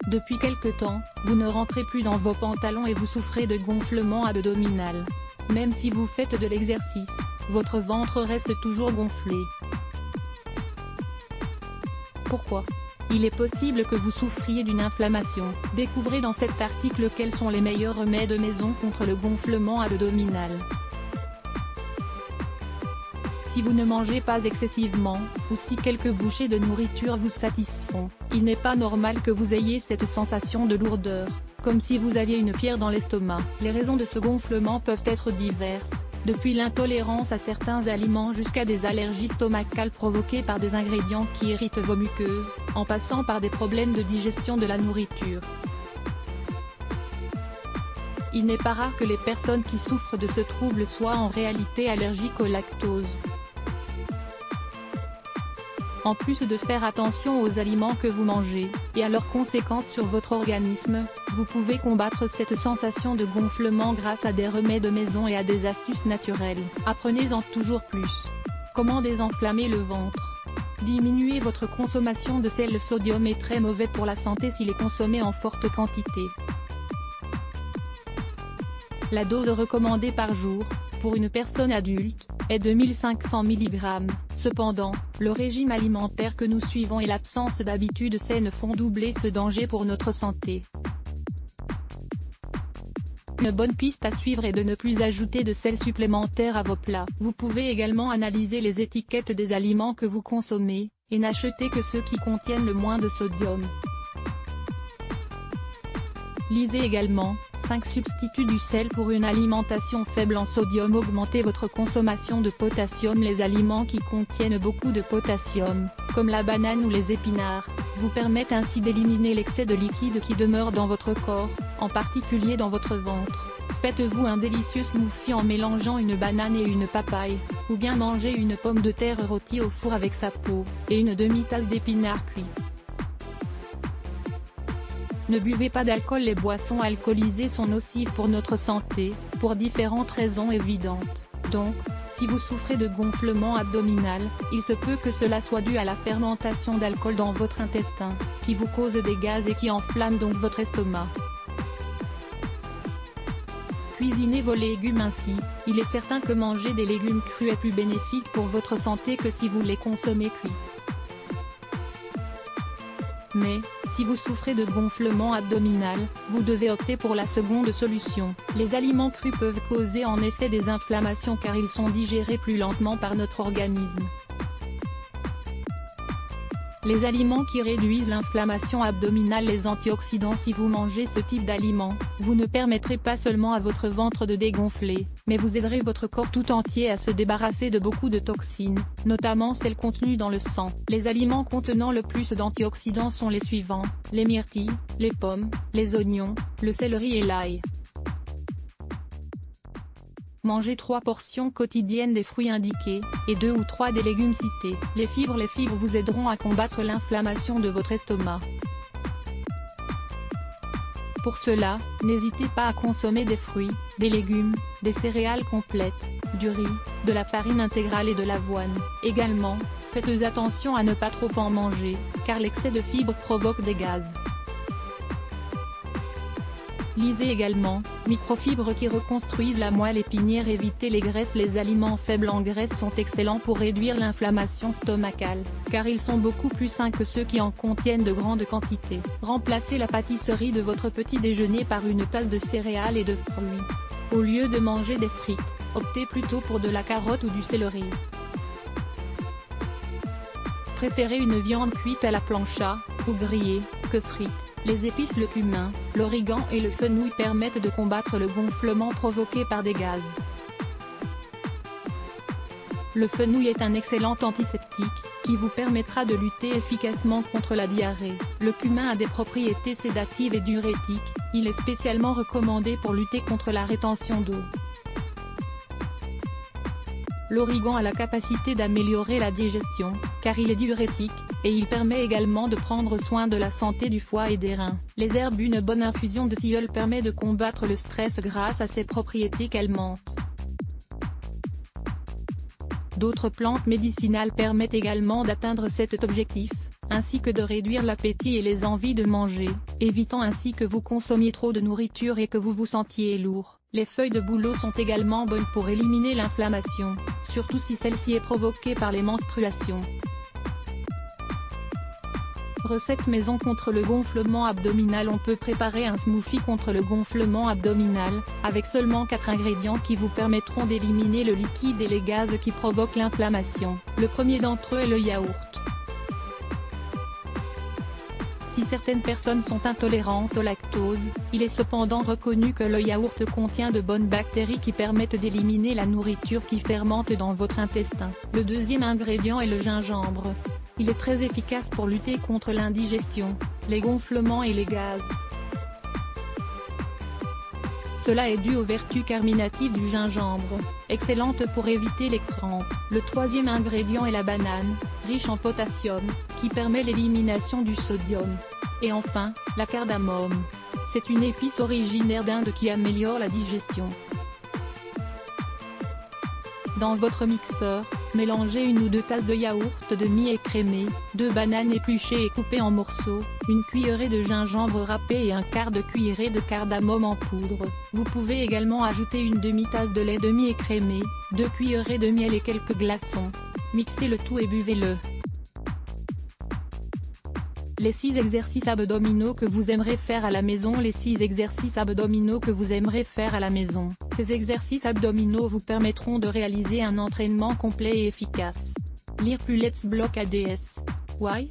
Depuis quelque temps, vous ne rentrez plus dans vos pantalons et vous souffrez de gonflement abdominal. Même si vous faites de l'exercice, votre ventre reste toujours gonflé. Pourquoi ? Il est possible que vous souffriez d'une inflammation. Découvrez dans cet article quels sont les meilleurs remèdes maison contre le gonflement abdominal. Si vous ne mangez pas excessivement, ou si quelques bouchées de nourriture vous satisfont, il n'est pas normal que vous ayez cette sensation de lourdeur, comme si vous aviez une pierre dans l'estomac. Les raisons de ce gonflement peuvent être diverses, depuis l'intolérance à certains aliments jusqu'à des allergies stomacales provoquées par des ingrédients qui irritent vos muqueuses, en passant par des problèmes de digestion de la nourriture. Il n'est pas rare que les personnes qui souffrent de ce trouble soient en réalité allergiques au lactose. En plus de faire attention aux aliments que vous mangez, et à leurs conséquences sur votre organisme, vous pouvez combattre cette sensation de gonflement grâce à des remèdes maison et à des astuces naturelles. Apprenez-en toujours plus. Comment désenflammer le ventre ? Diminuer votre consommation de sel. Le sodium est très mauvais pour la santé s'il est consommé en forte quantité. La dose recommandée par jour, pour une personne adulte, est de 1500 mg. Cependant, le régime alimentaire que nous suivons et l'absence d'habitudes saines font doubler ce danger pour notre santé. Une bonne piste à suivre est de ne plus ajouter de sel supplémentaire à vos plats. Vous pouvez également analyser les étiquettes des aliments que vous consommez, et n'achetez que ceux qui contiennent le moins de sodium. Lisez également 5 substituts du sel pour une alimentation faible en sodium. Augmentez votre consommation de potassium. Les aliments qui contiennent beaucoup de potassium, comme la banane ou les épinards, vous permettent ainsi d'éliminer l'excès de liquide qui demeure dans votre corps, en particulier dans votre ventre. Faites-vous un délicieux smoothie en mélangeant une banane et une papaye, ou bien mangez une pomme de terre rôtie au four avec sa peau, et une demi-tasse d'épinards cuits. Ne buvez pas d'alcool. Les boissons alcoolisées sont nocives pour notre santé, pour différentes raisons évidentes. Donc, si vous souffrez de gonflement abdominal, il se peut que cela soit dû à la fermentation d'alcool dans votre intestin, qui vous cause des gaz et qui enflamme donc votre estomac. Cuisinez vos légumes ainsi. Il est certain que manger des légumes crus est plus bénéfique pour votre santé que si vous les consommez cuits. Mais, si vous souffrez de gonflement abdominal, vous devez opter pour la seconde solution. Les aliments crus peuvent causer en effet des inflammations car ils sont digérés plus lentement par notre organisme. Les aliments qui réduisent l'inflammation abdominale. Les antioxydants. Si vous mangez ce type d'aliments, vous ne permettrez pas seulement à votre ventre de dégonfler, mais vous aiderez votre corps tout entier à se débarrasser de beaucoup de toxines, notamment celles contenues dans le sang. Les aliments contenant le plus d'antioxydants sont les suivants: les myrtilles, les pommes, les oignons, le céleri et l'ail. Mangez 3 portions quotidiennes des fruits indiqués, et 2 ou 3 des légumes cités. Les fibres vous aideront à combattre l'inflammation de votre estomac. Pour cela, n'hésitez pas à consommer des fruits, des légumes, des céréales complètes, du riz, de la farine intégrale et de l'avoine. Également, faites attention à ne pas trop en manger, car l'excès de fibres provoque des gaz. Lisez également, microfibres qui reconstruisent la moelle épinière. Évitez les graisses. Les aliments faibles en graisse sont excellents pour réduire l'inflammation stomacale, car ils sont beaucoup plus sains que ceux qui en contiennent de grandes quantités. Remplacez la pâtisserie de votre petit déjeuner par une tasse de céréales et de fruits. Au lieu de manger des frites, optez plutôt pour de la carotte ou du céleri. Préférez une viande cuite à la plancha, ou grillée, que frite. Les épices, le cumin, l'origan et le fenouil permettent de combattre le gonflement provoqué par des gaz. Le fenouil est un excellent antiseptique, qui vous permettra de lutter efficacement contre la diarrhée. Le cumin a des propriétés sédatives et diurétiques, il est spécialement recommandé pour lutter contre la rétention d'eau. L'origan a la capacité d'améliorer la digestion, car il est diurétique, et il permet également de prendre soin de la santé du foie et des reins. Les herbes. Une bonne infusion de tilleul permet de combattre le stress grâce à ses propriétés calmantes. D'autres plantes médicinales permettent également d'atteindre cet objectif, ainsi que de réduire l'appétit et les envies de manger, évitant ainsi que vous consommiez trop de nourriture et que vous vous sentiez lourd. Les feuilles de bouleau sont également bonnes pour éliminer l'inflammation, surtout si celle-ci est provoquée par les menstruations. Recette maison contre le gonflement abdominal. On peut préparer un smoothie contre le gonflement abdominal, avec seulement 4 ingrédients qui vous permettront d'éliminer le liquide et les gaz qui provoquent l'inflammation. Le premier d'entre eux est le yaourt. Si certaines personnes sont intolérantes au lactose, il est cependant reconnu que le yaourt contient de bonnes bactéries qui permettent d'éliminer la nourriture qui fermente dans votre intestin. Le deuxième ingrédient est le gingembre. Il est très efficace pour lutter contre l'indigestion, les gonflements et les gaz. Cela est dû aux vertus carminatives du gingembre, excellente pour éviter les crampes. Le troisième ingrédient est la banane, riche en potassium, qui permet l'élimination du sodium. Et enfin, la cardamome. C'est une épice originaire d'Inde qui améliore la digestion. Dans votre mixeur, mélangez 1 ou 2 tasses de yaourt demi-écrémé, 2 bananes épluchées et coupées en morceaux, 1 cuillerée de gingembre râpé et 1/4 de cuillerée de cardamome en poudre. Vous pouvez également ajouter 1 demi-tasse de lait demi-écrémé, 2 cuillerées de miel et quelques glaçons. Mixez le tout et buvez-le. Les 6 exercices abdominaux que vous aimerez faire à la maison. Les 6 exercices abdominaux que vous aimerez faire à la maison. Ces exercices abdominaux vous permettront de réaliser un entraînement complet et efficace. Lire plus Let's Block ADS. Why?